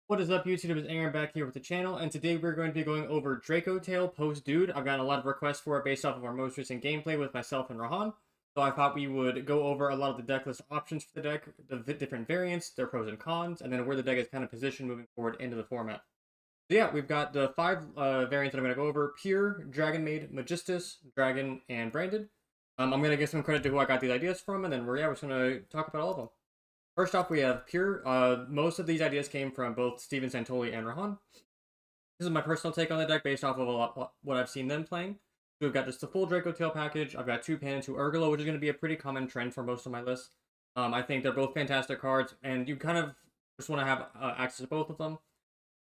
What is up, YouTube? It's Aaron back here with the channel, and today we're going to be going over Dracotail Post Dude. I've gotten a lot of requests for it based off of our most recent gameplay with myself and Rahan, so I thought we would go over a lot of the deck list options for the deck, the different variants, their pros and cons, and then where the deck is kind of positioned moving forward into the format. So yeah, we've got the five variants that I'm going to go over: Pure, Dragonmaid, Magistus, Dragon, and Branded. I'm going to give some credit to who I got these ideas from, and then we're just going to talk about all of them. First off, we have Pure. Most of these ideas came from both Steven Santoli and Rahan. This is my personal take on the deck based off of what I've seen them playing. So we've got just the full Dracotail package. I've got 2 Pan, 2 Urgolo, which is going to be a pretty common trend for most of my lists. I think they're both fantastic cards, and you kind of just want to have access to both of them.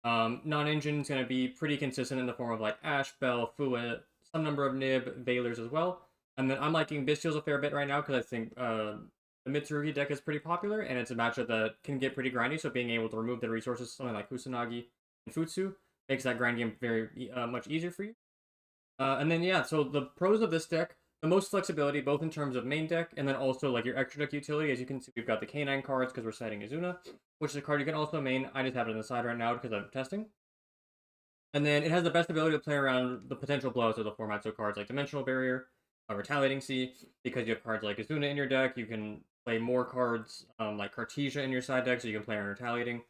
Non-engine is going to be pretty consistent in the form of like Ash, Bell, Fouet, some number of Nib, Veilers as well. And then I'm liking Bestials a fair bit right now because I think the Mitsurugi deck is pretty popular, and it's a matchup that can get pretty grindy, so being able to remove the resources, something like Kusanagi and Futsu, makes that grind game very much easier for you. And then, yeah, so the pros of this deck, the most flexibility, both in terms of main deck, and then also like your extra deck utility. As you can see, we've got the K9 cards because we're citing Izuna, which is a card you can also main. I just have it on the side right now because I'm testing. And then it has the best ability to play around the potential blowouts of the format, so cards like Dimensional Barrier, Retaliating Sea, because you have cards like Izuna in your deck, you can play more cards like Cartesia in your side deck, so you can play on Retaliating.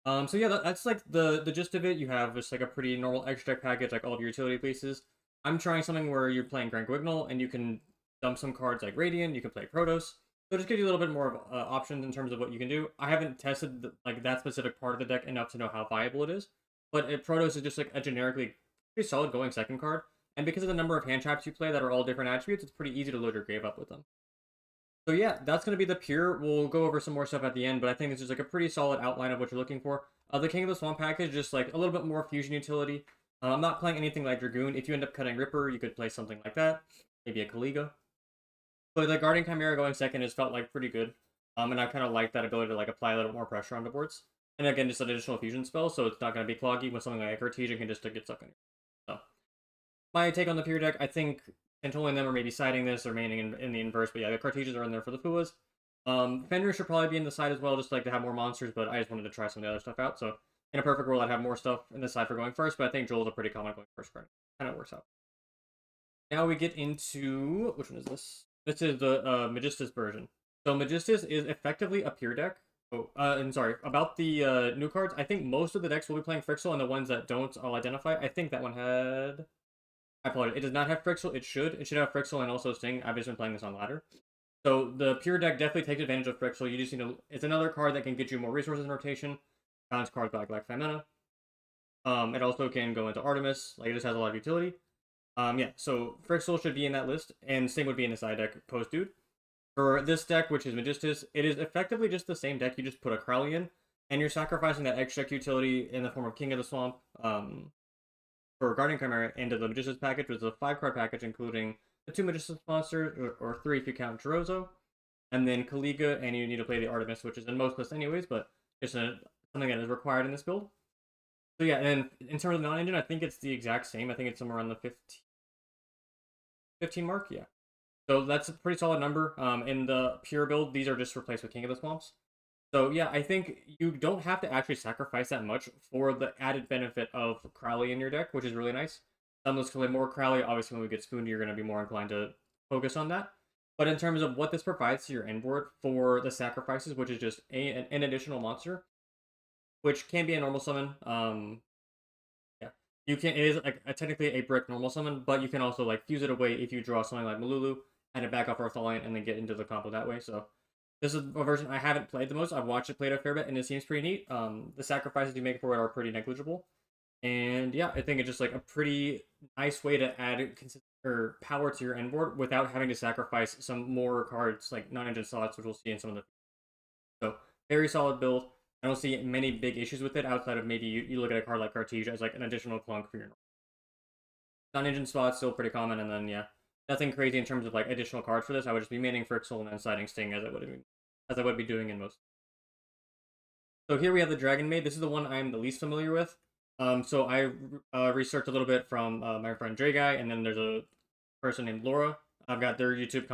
So yeah, that's like the gist of it. You have just like a pretty normal extra deck package, like all of your utility pieces. I'm trying something where you're playing Grand Guignol, and you can dump some cards like Radiant, you can play Protoss. So it just gives you a little bit more of options in terms of what you can do. I haven't tested like that specific part of the deck enough to know how viable it is, but Protoss is just like a generically pretty solid going second card. And because of the number of hand traps you play that are all different attributes, it's pretty easy to load your grave up with them. So yeah, that's going to be the Pure. We'll go over some more stuff at the end, but I think it's just like a pretty solid outline of what you're looking for. The King of the Swamp package, just like a little bit more fusion utility. I'm not playing anything like Dragoon. If you end up cutting Ripper, you could play something like that. Maybe a Kaliga. But the Guardian Chimera going second has felt like pretty good. And I kind of like that ability to like apply a little more pressure on the boards. And again, just an additional fusion spell, so it's not going to be cloggy when something like Cartesia can just get stuck in. So my take on the Pure deck, I think Santoli and them are maybe siding this or maining in the inverse, but yeah, the Cartesias are in there for the Fuas. Fenrir should probably be in the side as well, just like to have more monsters, but I just wanted to try some of the other stuff out. So in a perfect world, I'd have more stuff in the side for going first, but I think Joel's a pretty common going first card. Kind of works out. Now we get into, which one is this? This is the Magistus version. So Magistus is effectively a Pure deck. Oh, and sorry, about the new cards, I think most of the decks will be playing Frixel, and the ones that don't, I'll identify. I think that one had... I apologize. It does not have Frixel. It should. It should have Frixel and also Sting. I've just been playing this on ladder. So the Pure deck definitely takes advantage of Frixel. You just need to... It's another card that can get you more resources in rotation. Balance cards back like 5 mana. It also can go into Artemis. Like, it just has a lot of utility. Yeah, so Frixel should be in that list, and Sting would be in the side deck post dude. For this deck, which is Magistus, it is effectively just the same deck. You just put a Crowley in, and you're sacrificing that extra deck utility in the form of King of the Swamp, for Guardian Chimera into the Magistus package, which is a 5-card package, including the 2 Magistus monsters, or 3 if you count Jirozo, and then Kaliga, and you need to play the Artemis, which is in most lists anyways, but it's something that is required in this build. So yeah, and in terms of non-engine, I think it's the exact same. I think it's somewhere around the 15 mark, yeah. So that's a pretty solid number. In the Pure build, these are just replaced with King of the Swamps. So yeah, I think you don't have to actually sacrifice that much for the added benefit of Crowley in your deck, which is really nice. Some lists can play more Crowley. Obviously, when we get Spooned, you're going to be more inclined to focus on that. But in terms of what this provides to your end board for the sacrifices, which is just an additional monster, which can be a normal summon. Yeah, you can. It is like technically a brick normal summon, but you can also like fuse it away if you draw something like Malulu, and it back off Earthalion, and then get into the combo that way. So this is a version I haven't played the most. I've watched it played a fair bit, and it seems pretty neat. The sacrifices you make for it are pretty negligible, and yeah, I think it's just like a pretty nice way to add or power to your end board without having to sacrifice some more cards like non-engine slots, which we'll see in some of the. So very solid build. I don't see many big issues with it outside of maybe you look at a card like Cartesia as like an additional clunk for your non-engine spots, still pretty common, and then yeah, nothing crazy in terms of like additional cards for this. I would just be maining Frixel and then siding Sting as I would be doing in most. So here we have the Dragonmaid. This is the one I'm the least familiar with. So I researched a little bit from my friend Dre Guy, and then there's a person named Laura. I've got their YouTube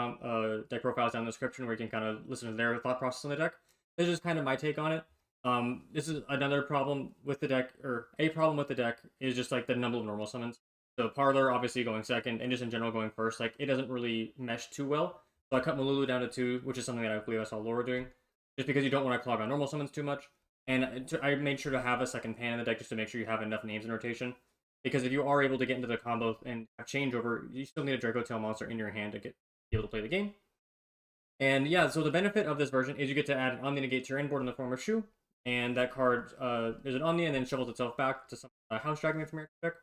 deck profiles down in the description where you can kind of listen to their thought process on the deck. This is kind of my take on it. This is another problem with the deck, or a problem with the deck is just like the number of normal summons. So Parlor obviously going second, and just in general going first, like it doesn't really mesh too well. So I cut Malulu down to 2, which is something that I believe I saw Laura doing, just because you don't want to clog on normal summons too much. And I made sure to have a second pan in the deck just to make sure you have enough names in rotation. Because if you are able to get into the combo and have changeover, you still need a Dracotail monster in your hand to be able to play the game. And yeah, so the benefit of this version is you get to add an Omni Negate to your end board in the form of Shu, and that card is an Omni and then shovels itself back to some House Dragon from your deck.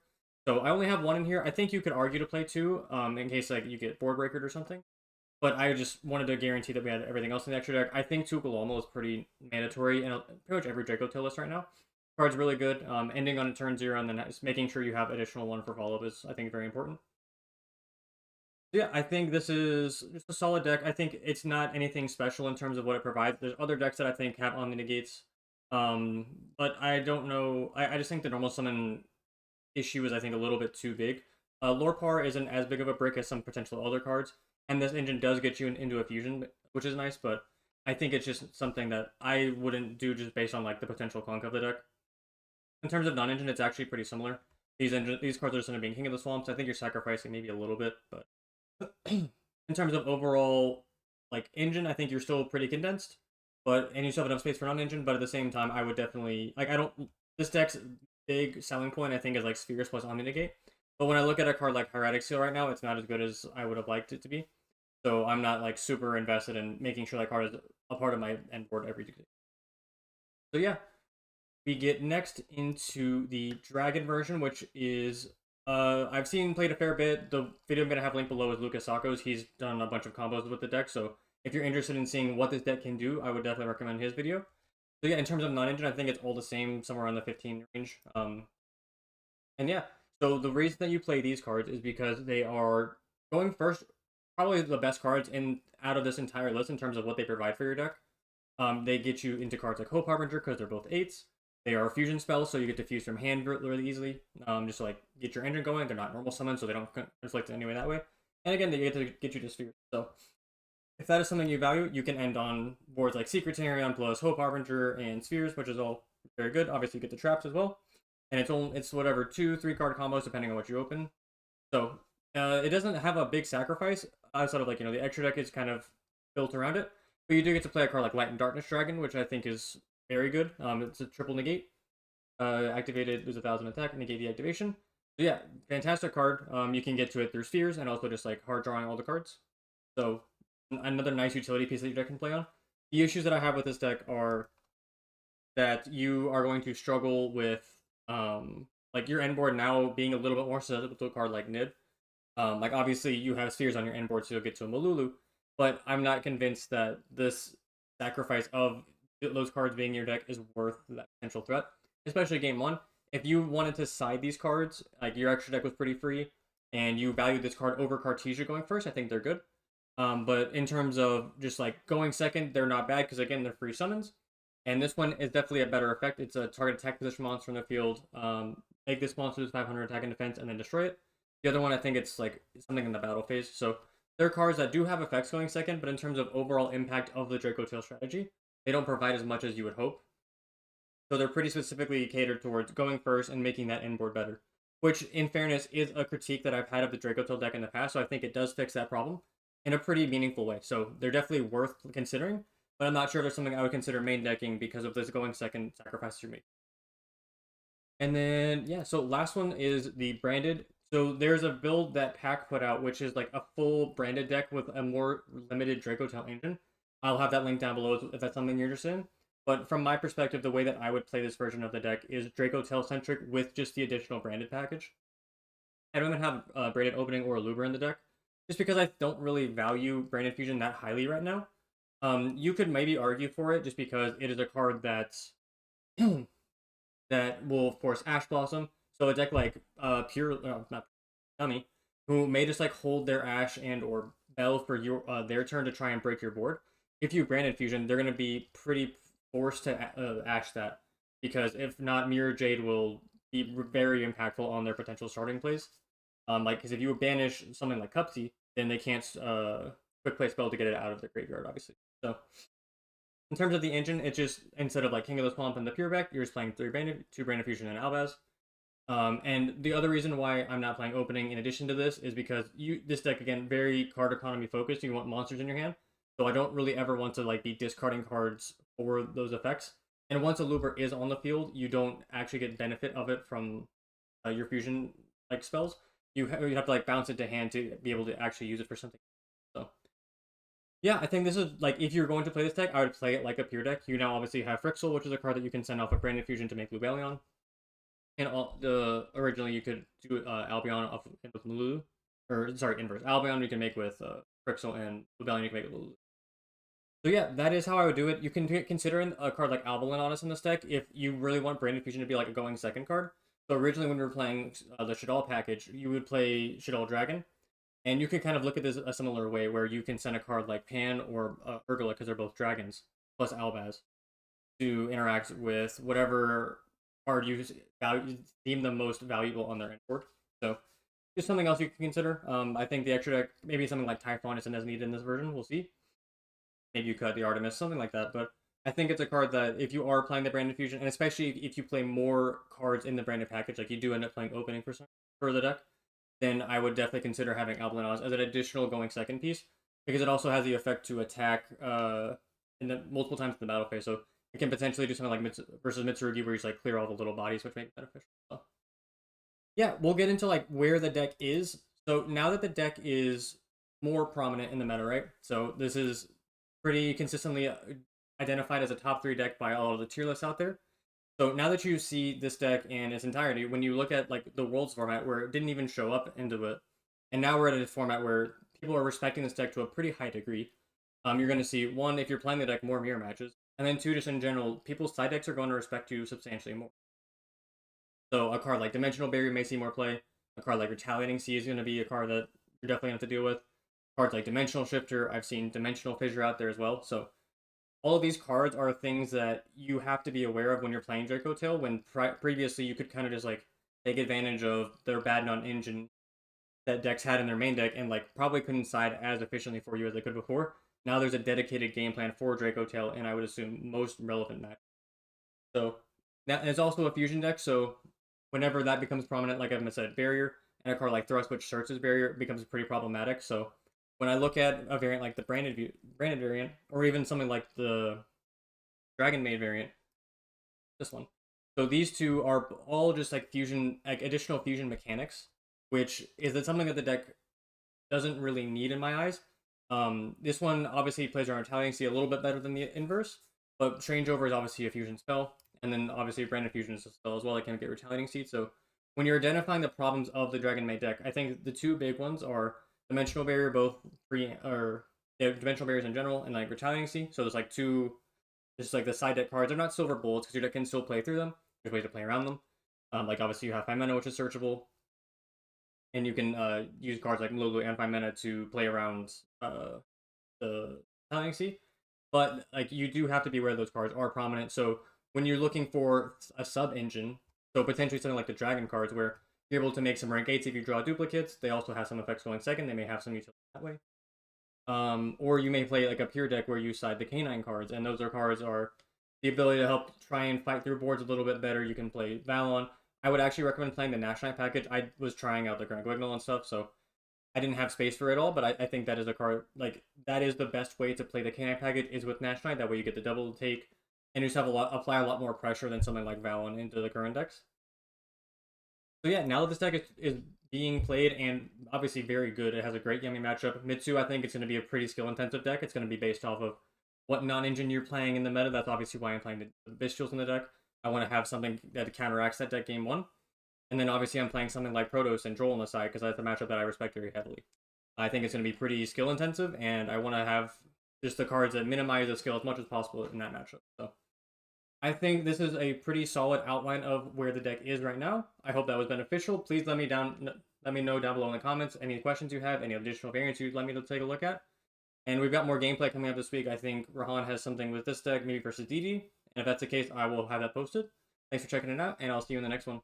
So I only have 1 in here. I think you could argue to play 2, in case like you get board breakered or something. But I just wanted to guarantee that we had everything else in the extra deck. I think Tukaloma is pretty mandatory in pretty much every Dracotail list right now. Card's really good. Ending on a turn 0 and then just making sure you have additional 1 for follow-up is, I think, very important. Yeah, I think this is just a solid deck. I think it's not anything special in terms of what it provides. There's other decks that I think have Omni Negates. But I don't know. I just think the normal summon issue is, I think, a little bit too big. Lorpar isn't as big of a brick as some potential other cards, and this engine does get you into a fusion, which is nice, but I think it's just something that I wouldn't do just based on like the potential clunk of the deck. In terms of non-engine, it's actually pretty similar. These cards are just going to be King of the Swamps. I think you're sacrificing maybe a little bit, but in terms of overall like engine, I think you're still pretty condensed, and you still have enough space for non-engine. But at the same time, I would definitely like I don't. This deck's big selling point, I think, is like Spheres plus Omni Negate. But when I look at a card like Hieratic Seal right now, it's not as good as I would have liked it to be. So I'm not like super invested in making sure that card is a part of my end board every day. So yeah, we get next into the Dragon version, which is I've seen played a fair bit. The video I'm gonna have linked below is Lucas Sacco's. He's done a bunch of combos with the deck, so if you're interested in seeing what this deck can do, I would definitely recommend his video. So yeah, in terms of non-engine, I think it's all the same, somewhere around the 15 range. And yeah, so the reason that you play these cards is because they are going first, probably the best cards in out of this entire list in terms of what they provide for your deck. They get you into cards like Hope Harbinger because they're both 8s. They are fusion spells, so you get to fuse from hand really easily. Just to like get your engine going. They're not normal summons, so they don't conflict in any way that way. And again, they get to get you to spheres. So if that is something you value, you can end on boards like Secretarian plus Hope Harbinger and Spheres, which is all very good. Obviously, you get the traps as well, and it's whatever 2-3 card combos depending on what you open. So it doesn't have a big sacrifice outside of like the extra deck is kind of built around it, but you do get to play a card like Light and Darkness Dragon, which I think is very good. It's a triple negate. Activated, lose 1,000 attack, negate the activation. So yeah, fantastic card. You can get to it through spheres and also just like hard drawing all the cards. So another nice utility piece that your deck can play on. The issues that I have with this deck are that you are going to struggle with like your end board now being a little bit more susceptible to a card like Nib. Like obviously you have spheres on your end board, so you'll get to a Malulu, but I'm not convinced that this sacrifice of those cards being in your deck is worth that potential threat, especially game 1. If you wanted to side these cards, like your extra deck was pretty free, and you valued this card over Cartesia going first, I think they're good. But in terms of just like going second, they're not bad because again they're free summons, and this one is definitely a better effect. It's a target attack position monster in the field. Make this monster lose 500 attack and defense, and then destroy it. The other one, I think it's like something in the battle phase. So there are cards that do have effects going second, but in terms of overall impact of the Dracotail strategy, they don't provide as much as you would hope. So they're pretty specifically catered towards going first and making that end board better. Which, in fairness, is a critique that I've had of the Dracotail deck in the past, so I think it does fix that problem in a pretty meaningful way. So they're definitely worth considering, but I'm not sure if there's something I would consider main decking because of this going second sacrifice you make. And then, yeah, so last one is the branded. So there's a build that Pack put out, which is like a full branded deck with a more limited Dracotail engine. I'll have that link down below if that's something you're interested in. But from my perspective, the way that I would play this version of the deck is Dracotail centric with just the additional branded package. I don't even have branded opening or a Luber in the deck, just because I don't really value branded fusion that highly right now. You could maybe argue for it just because it is a card that's that will force Ash Blossom. So a deck like Pure, not Dummy, who may just like hold their Ash and or Bell for your their turn to try and break your board. If you branded fusion, they're going to be pretty forced to Ash that, because if not, Mirror Jade will be very impactful on their potential starting plays. Like because if you banish something like Cupsy, then they can't quick play spell to get it out of the graveyard, obviously. So In terms of the engine, it's just, instead of like King of the Swamp and the Pure Beck, you're just playing two Brand of Fusion and Albaz. And the other reason why I'm not playing opening in addition to this is because this deck, again, very card economy focused. You want monsters in your hand, so I don't really ever want to like be discarding cards for those effects. And once a Looper is on the field, you don't actually get benefit of it from your fusion like spells. You have to like bounce it to hand to be able to actually use it for something. So yeah, I think this is like, if you're going to play this deck, I would play it like a pure deck. You now obviously have Frixel, which is a card that you can send off a Brand Fusion to make Lubellion. And originally you could do Albion off with Lulu, or sorry, inverse. Albion you can make with Frixel, and Lubellion you can make with Lulu. So yeah, that is how I would do it. You can consider a card like Albalin in this deck if you really want Brand Fusion to be like a going second card. So originally when we were playing the Shaddoll package, you would play Shaddoll Dragon, and you can kind of look at this a similar way where you can send a card like Pan or Urgula, because they're both dragons, plus Albaz, to interact with whatever card you deem the most valuable on their end board. So just something else you can consider. I think the extra deck, maybe something like Typhon isn't as needed in this version. We'll see. Maybe you cut the Artemis, something like that. But I think it's a card that if you are playing the Branded Fusion, and especially if you play more cards in the Branded package, like you do end up playing opening for the deck, then I would definitely consider having Albalanos as an additional going second piece, because it also has the effect to attack multiple times in the battle phase. So it can potentially do something like versus Mitsurugi, where you just like clear all the little bodies, which makes it beneficial. So yeah, we'll get into like where the deck is. So now that the deck is more prominent in the meta, right? So this is pretty consistently identified as a top 3 deck by all of the tier lists out there. So now that you see this deck in its entirety, when you look at like the Worlds format where it didn't even show up into it, and now we're at a format where people are respecting this deck to a pretty high degree, you're going to see, one, if you're playing the deck, more mirror matches, and then 2, just in general, people's side decks are going to respect you substantially more. So a card like Dimensional Barrier may see more play. A card like Retaliating Sea is going to be a card that you're definitely going to have to deal with. Cards like Dimensional Shifter, I've seen Dimensional Fissure out there as well. So all of these cards are things that you have to be aware of when you're playing Dracotail, when previously you could kind of just like take advantage of their bad non-engine that decks had in their main deck and like probably couldn't side as efficiently for you as they could before. Now there's a dedicated game plan for Dracotail, and I would assume most relevant match. So now it's also a fusion deck, so whenever that becomes prominent, like I've said, Barrier, and a card like Thrust, which searches as Barrier, becomes pretty problematic. So when I look at a variant like the branded variant, or even something like the Dragonmaid variant, this one. So these two are all just like fusion, like additional fusion mechanics, which is something that the deck doesn't really need in my eyes. This one obviously plays around Retaliating Sea a little bit better than the inverse, but Changeover is obviously a fusion spell, and then obviously Branded Fusion is a spell as well. I can't get Retaliating Sea. So when you're identifying the problems of the Dragonmaid deck, I think the two big ones are Dimensional Barrier, both Dimensional Barriers in general, and like Retaliating Sea. So there's like two, just like the side deck cards. They're not silver bullets because your deck can still play through them. There's ways to play around them. Like obviously you have 5 mana, which is searchable, and you can use cards like Lulu and 5 mana to play around the Retaliating Sea. But like you do have to be aware those cards are prominent. So when you're looking for a sub engine, so potentially something like the Dragon cards, where you're able to make some rank 8s if you draw duplicates. They also have some effects going second. They may have some utility that way. Or you may play like a pure deck where you side the Canine cards, and those cards are the ability to help try and fight through boards a little bit better. You can play Valon. I would actually recommend playing the Nash Knight package. I was trying out the Grand Guignol and stuff, so I didn't have space for it all, but I think that is a card, like, that is the best way to play the Canine package, is with Nash Knight. That way you get the double take, and you just have apply a lot more pressure than something like Valon into the current decks. So yeah, now that this deck is being played, and obviously very good, it has a great Yummy matchup. Mitsu, I think it's going to be a pretty skill-intensive deck. It's going to be based off of what non-engine you're playing in the meta. That's obviously why I'm playing the Bestials in the deck. I want to have something that counteracts that deck game 1. And then obviously I'm playing something like Protoss and Droll on the side, because that's a matchup that I respect very heavily. I think it's going to be pretty skill-intensive, and I want to have just the cards that minimize the skill as much as possible in that matchup. So I think this is a pretty solid outline of where the deck is right now. I hope that was beneficial. Please let me know down below in the comments any questions you have, any additional variants you'd like me to take a look at. And we've got more gameplay coming up this week. I think Rahan has something with this deck, maybe versus DD. And if that's the case, I will have that posted. Thanks for checking it out, and I'll see you in the next one.